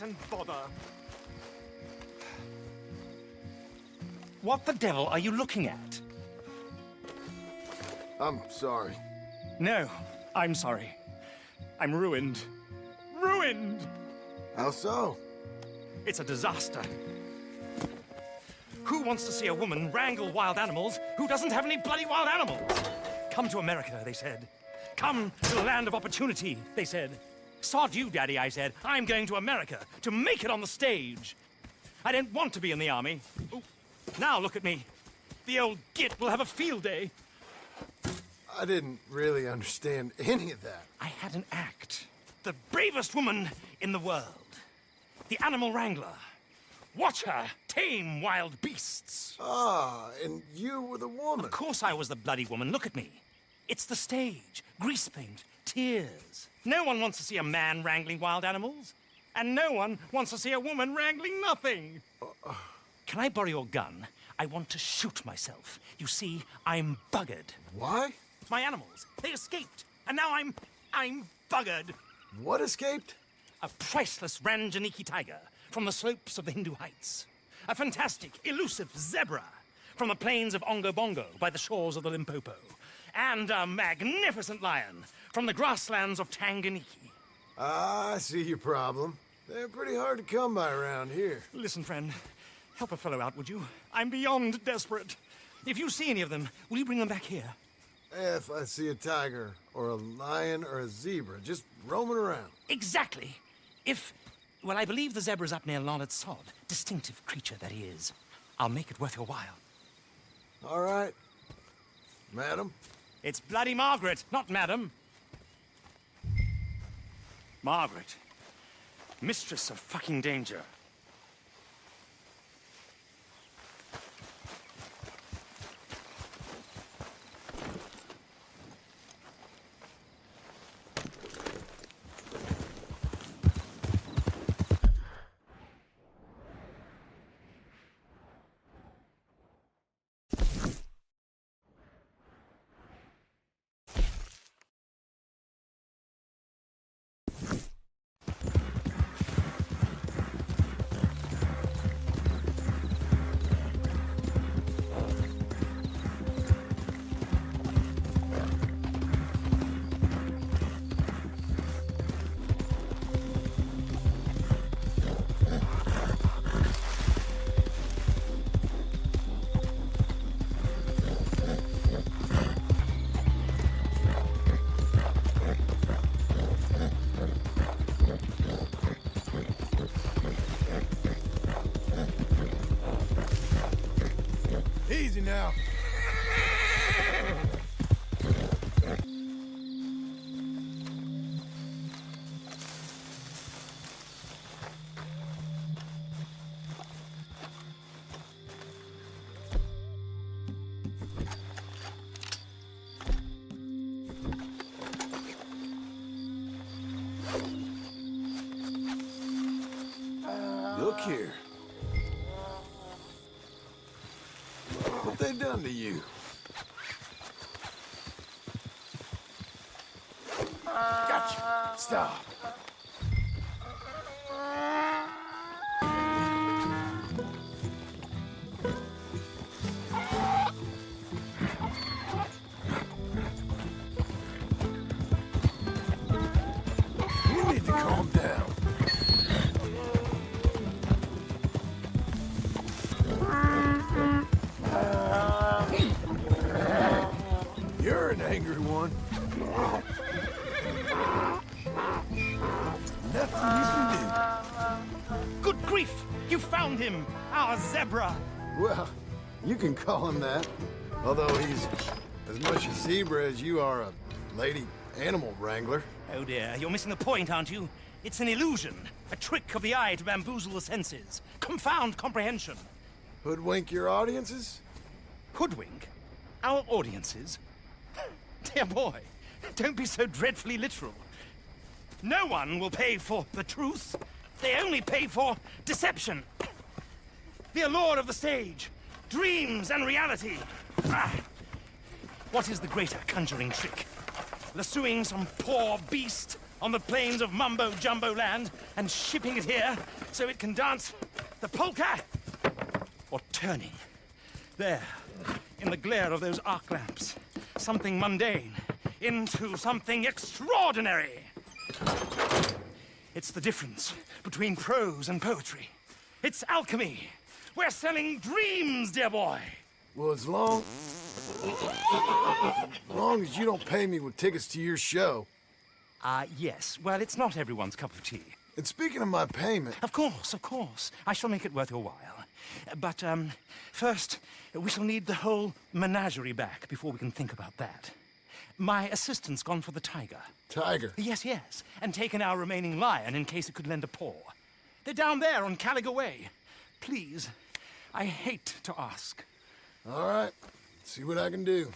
and bother. What the devil are you looking at? I'm sorry. No, I'm sorry. I'm ruined. Ruined! How so? It's a disaster. Who wants to see a woman wrangle wild animals who doesn't have any bloody wild animals? Come to America, they said. Come to the land of opportunity, they said. Sod you, Daddy, I said. I'm going to America to make it on the stage. I don't want to be in the army. Ooh. Now look at me. The old git will have a field day. I didn't really understand any of that. I had an act. The bravest woman in the world. The animal wrangler. Watch her tame wild beasts. Ah, and you were the woman. Of course I was the bloody woman. Look at me. It's the stage. Grease paint. Tears. No one wants to see a man wrangling wild animals. And no one wants to see a woman wrangling nothing. Can I borrow your gun? I want to shoot myself. You see, I'm buggered. Why? My animals, they escaped. And now I'm buggered. What escaped? A priceless Ranjaniki tiger from the slopes of the Hindu Heights. A fantastic, elusive zebra from the plains of Ongo Bongo by the shores of the Limpopo. And a magnificent lion from the grasslands of Tanganyika. Ah, I see your problem. They're pretty hard to come by around here. Listen, friend, help a fellow out, would you? I'm beyond desperate. If you see any of them, will you bring them back here? If I see a tiger, or a lion, or a zebra, just roaming around. Exactly. Well, I believe the zebra's up near Larned Sod. Distinctive creature that he is. I'll make it worth your while. All right. Madam? It's bloody Margaret, not Madam. Margaret. Mistress of fucking danger. Easy now. Look here. What they done to you? Gotcha. Stop. You need to calm down. You're an angry one. Nothing you can do. Good grief! You found him! Our zebra! Well, you can call him that. Although he's as much a zebra as you are a lady animal wrangler. Oh dear, you're missing the point, aren't you? It's an illusion. A trick of the eye to bamboozle the senses. Confound comprehension. Hoodwink your audiences? Hoodwink? Our audiences? Dear boy, don't be so dreadfully literal. No one will pay for the truth. They only pay for deception. The allure of the stage, dreams and reality. Ah. What is the greater conjuring trick? Lassoing some poor beast on the plains of mumbo-jumbo land and shipping it here so it can dance the polka? Or turning there, in the glare of those arc lamps, something mundane into something extraordinary? It's the difference between prose and poetry. It's alchemy. We're selling dreams, dear boy. Well, as long as you don't pay me with tickets to your show. Yes. Well, it's not everyone's cup of tea. And speaking of my payment... Of course, of course. I shall make it worth your while. But, first, we shall need the whole menagerie back before we can think about that. My assistant's gone for the tiger. Tiger? Yes, yes. And taken our remaining lion in case it could lend a paw. They're down there on Caliga Way. Please, I hate to ask. All right. See what I can do.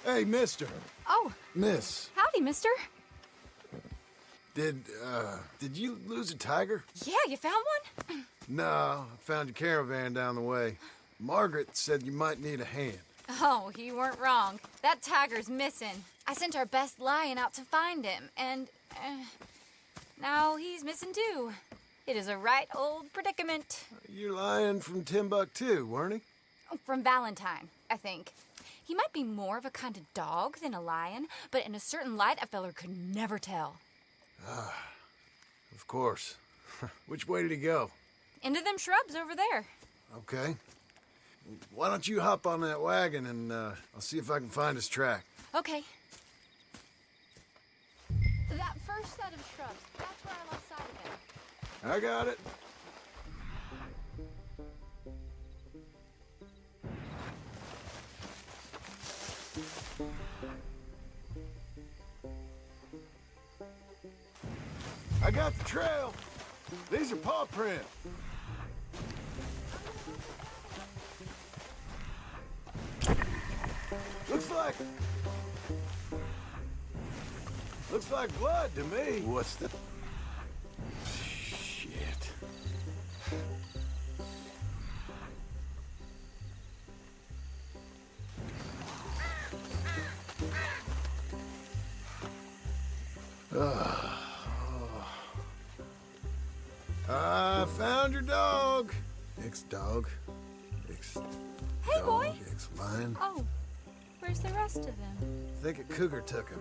Hey, mister. Oh. Miss. Howdy, mister. Did you lose a tiger? Yeah, you found one? No, I found your caravan down the way. Margaret said you might need a hand. Oh, you weren't wrong. That tiger's missing. I sent our best lion out to find him, and now he's missing too. It is a right old predicament. You're lying from Timbuktu, weren't he? From Valentine, I think. He might be more of a kind of dog than a lion, but in a certain light, a feller could never tell. Of course. Which way did he go? Into them shrubs over there. Okay. Why don't you hop on that wagon and I'll see if I can find his track. Okay. That first set of shrubs, that's where I lost sight of him. I got it. I got the trail. These are paw prints. Looks like blood to me. What's the... Shit. I found your dog. Ex-dog. Hey, boy. Ex-lion. Oh, where's the rest of them? I think a cougar took him.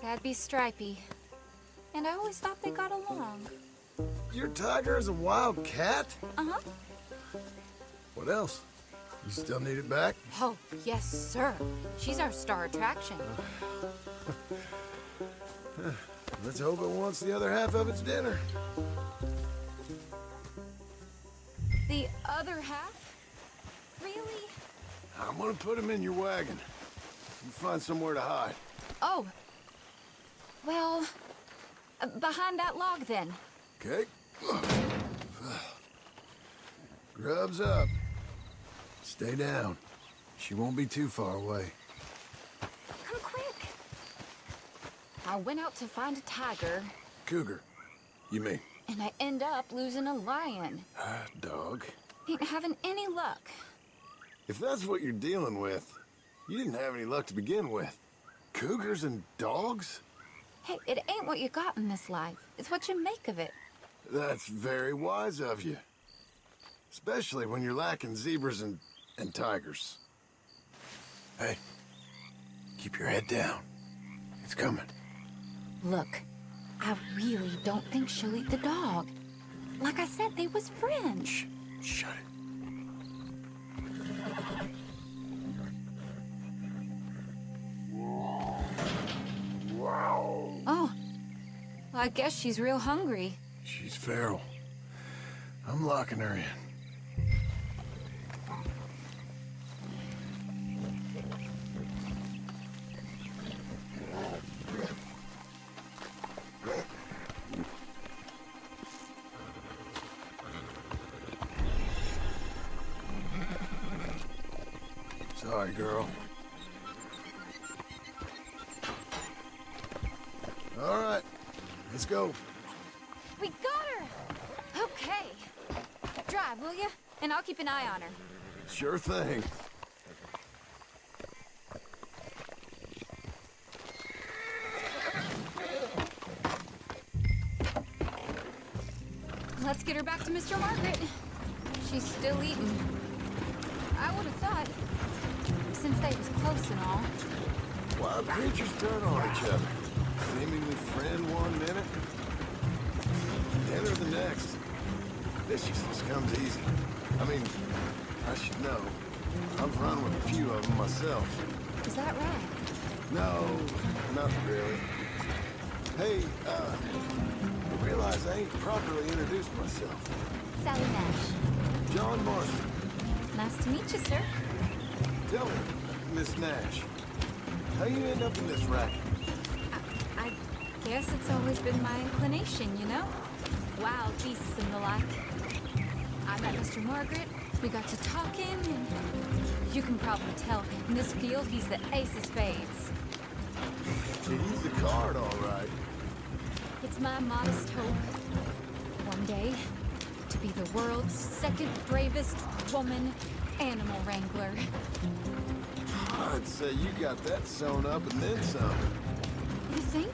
That'd be Stripey. And I always thought they got along. Your tiger is a wild cat? Uh-huh. What else? You still need it back? Oh, yes, sir. She's our star attraction. Let's hope it wants the other half of its dinner. The other half? Really? I'm gonna put him in your wagon. You find somewhere to hide. Oh. Well, behind that log, then. Okay. Grub's up. Stay down. She won't be too far away. Come quick. I went out to find a tiger. Cougar, you mean? And I end up losing a lion. Dog. Ain't having any luck. If that's what you're dealing with, you didn't have any luck to begin with. Cougars and dogs? Hey, it ain't what you got in this life. It's what you make of it. That's very wise of you. Especially when you're lacking zebras and tigers. Hey, keep your head down. It's coming. Look, I really don't think she'll eat the dog. Like I said, they was friends. Shh, shut it. Oh, well, I guess she's real hungry. She's feral. I'm locking her in. Sorry, girl. All right, let's go. We got her! Okay. Drive, will you? And I'll keep an eye on her. Sure thing. Let's get her back to Mr. Margaret. She's still eating. I would have thought, since they was close and all. Wild creatures turn on each other. Seemingly friend one minute, dinner the next. Viciousness comes easy. I mean, I should know. I've run with a few of them myself. Is that right? No, not really. Hey, I realize I ain't properly introduced myself. Sally Nash. John Marston. Nice to meet you, sir. Tell me, Miss Nash, how you end up in this racket? I guess it's always been my inclination, you know? Wild beasts and the like. I met Mr. Margaret, we got to talking, and you can probably tell, in this field, he's the ace of spades. He's the card, all right. It's my modest hope, one day, to be the world's second bravest woman animal wrangler. I'd say you got that sewn up and then some. You think?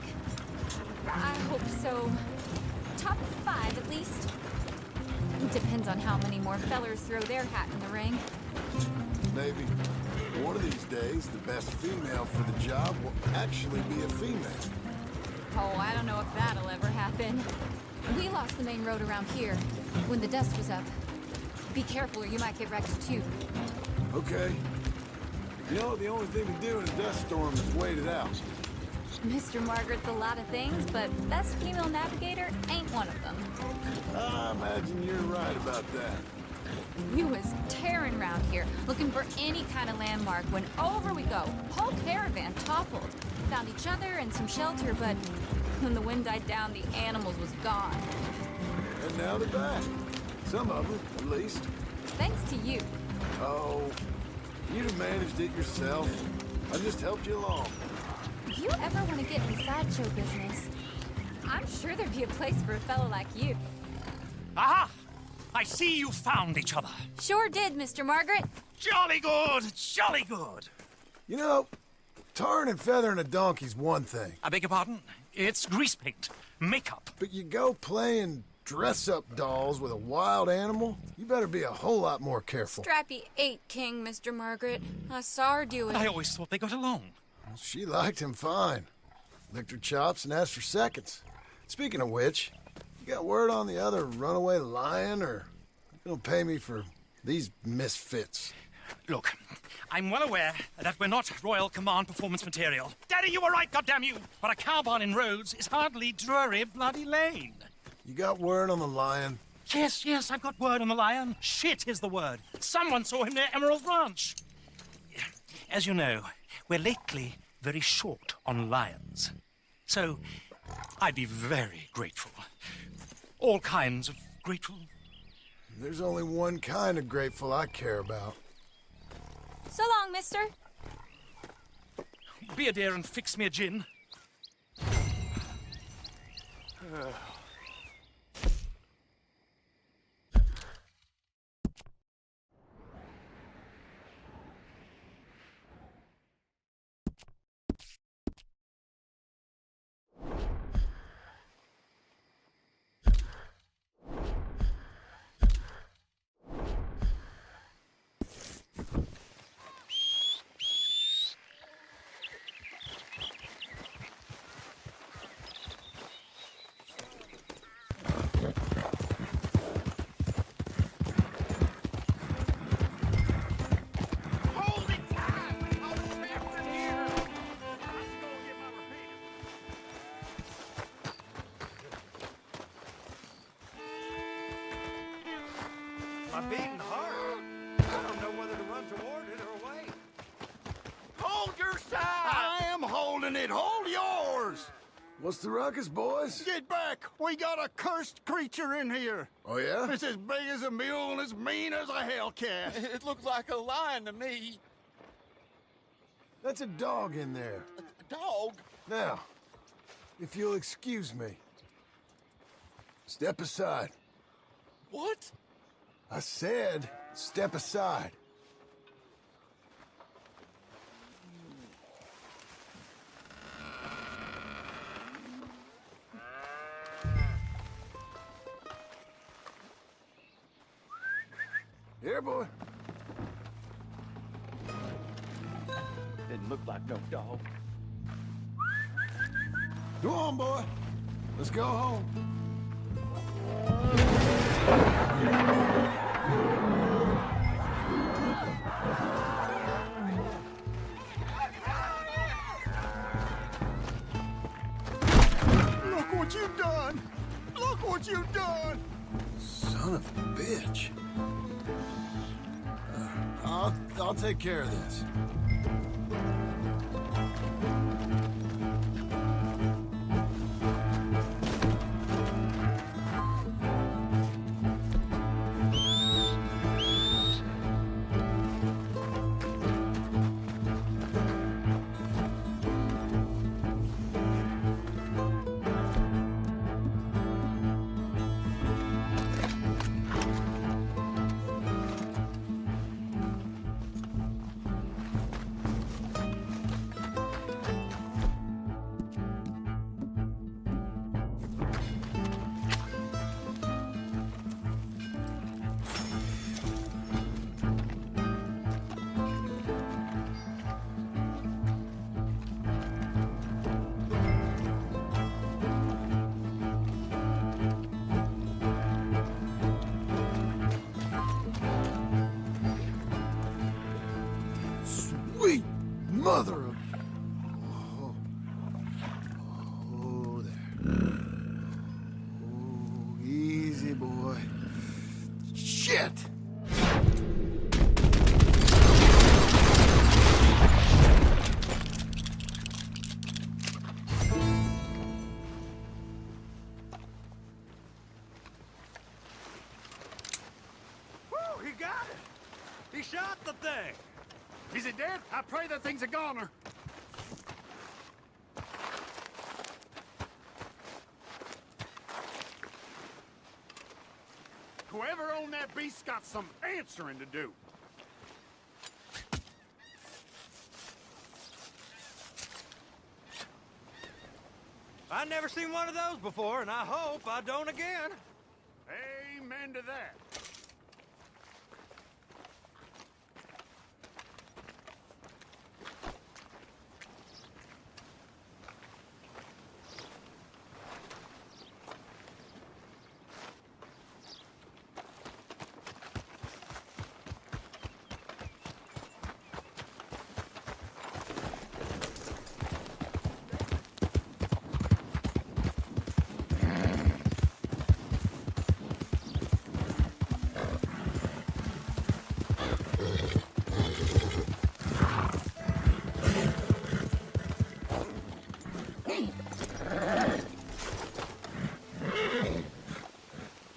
I hope so. Top 5, at least. It depends on how many more fellers throw their hat in the ring. Maybe one of these days, the best female for the job will actually be a female. Oh, I don't know if that'll ever happen. We lost the main road around here when the dust was up. Be careful or you might get wrecked too. Okay. You know, the only thing to do in a dust storm is wait it out. Mr. Margaret's a lot of things, but best female navigator ain't one of them. I imagine you're right about that. We was tearing around here, looking for any kind of landmark when over we go. Whole caravan toppled. Found each other and some shelter, but when the wind died down, the animals was gone. And now they're back. Some of them, at least. Thanks to you. Oh, you'd have managed it yourself. I just helped you along. If you ever want to get in sideshow business, I'm sure there'd be a place for a fellow like you. Aha! I see you found each other. Sure did, Mr. Margaret. Jolly good, jolly good. You know, tarring and feathering a donkey's one thing. I beg your pardon? It's grease paint, makeup. But you go playing dress-up dolls with a wild animal, you better be a whole lot more careful. Strappy ate King, Mr. Margaret. I saw her do it. I always thought they got along. Well, she liked him fine. Licked her chops and asked for seconds. Speaking of which, you got word on the other runaway lion, or you gonna pay me for these misfits? Look, I'm well aware that we're not Royal Command performance material. Daddy, you were right, goddamn you! But a cow barn in Rhodes is hardly Drury Bloody Lane. You got word on the lion? Yes, yes, I've got word on the lion. Shit is the word. Someone saw him near Emerald Ranch. As you know, we're lately very short on lions. So, I'd be very grateful. All kinds of grateful. There's only one kind of grateful I care about. So long, mister. Be a dear and fix me a gin. My beating heart. I don't know whether to run toward it or away. Hold your side! I am holding it. Hold yours. What's the ruckus, boys? Get back. We got a cursed creature in here. Oh, yeah? It's as big as a mule and as mean as a hellcat. It looks like a lion to me. That's a dog in there. A dog? Now, if you'll excuse me. Step aside. What? I said, step aside. Here, boy. Didn't look like no dog. Go on, boy. Let's go home. Look what you've done! Look what you've done! Son of a bitch. I'll take care of this. Sweet mother of... Oh, there. Oh, easy, boy. Shit! Woo, he got it! He shot the thing! Is it dead? I pray that thing's a goner. Whoever owned that beast's got some answering to do. I never seen one of those before, and I hope I don't again. Amen to that.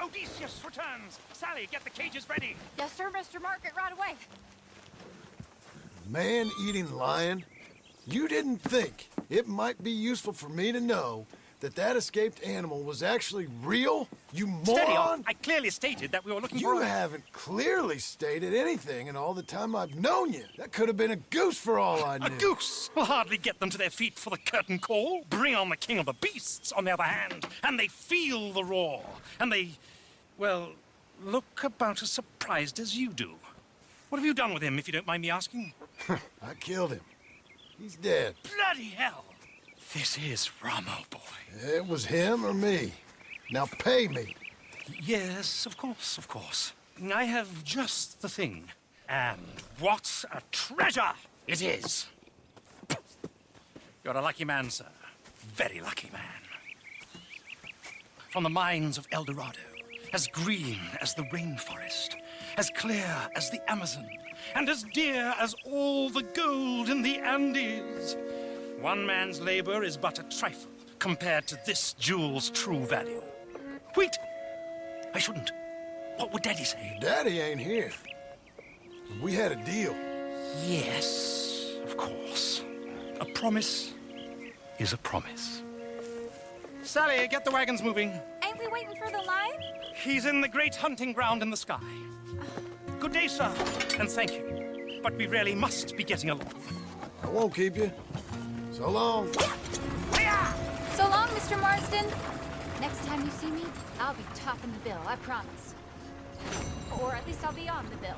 Odysseus returns! Sally, get the cages ready! Yes, sir, Mr. Margaret, right away. Man-eating lion? You didn't think it might be useful for me to know that that escaped animal was actually real? You Steady moron! on! I clearly stated that we were looking You for a... haven't clearly stated anything in all the time I've known you. That could have been a goose for all I knew. A goose will hardly get them to their feet for the curtain call. Bring on the king of the beasts, on the other hand, and they feel the roar. And they, well, look about as surprised as you do. What have you done with him, if you don't mind me asking? I killed him. He's dead. Bloody hell! This is Ramo, boy. It was him or me. Now pay me. Yes, of course, of course. I have just the thing. And what a treasure it is! You're a lucky man, sir. Very lucky man. From the mines of El Dorado, as green as the rainforest, as clear as the Amazon, and as dear as all the gold in the Andes. One man's labor is but a trifle compared to this jewel's true value. Wait! I shouldn't. What would Daddy say? Daddy ain't here. We had a deal. Yes. of course. A promise is a promise. Sally, get the wagons moving. Ain't we waiting for the line? He's in the great hunting ground in the sky. Good day, sir, and thank you. But we really must be getting along. I won't keep you. So long. So long, Mr. Marsden. Next time you see me, I'll be topping the bill, I promise. Or at least I'll be on the bill.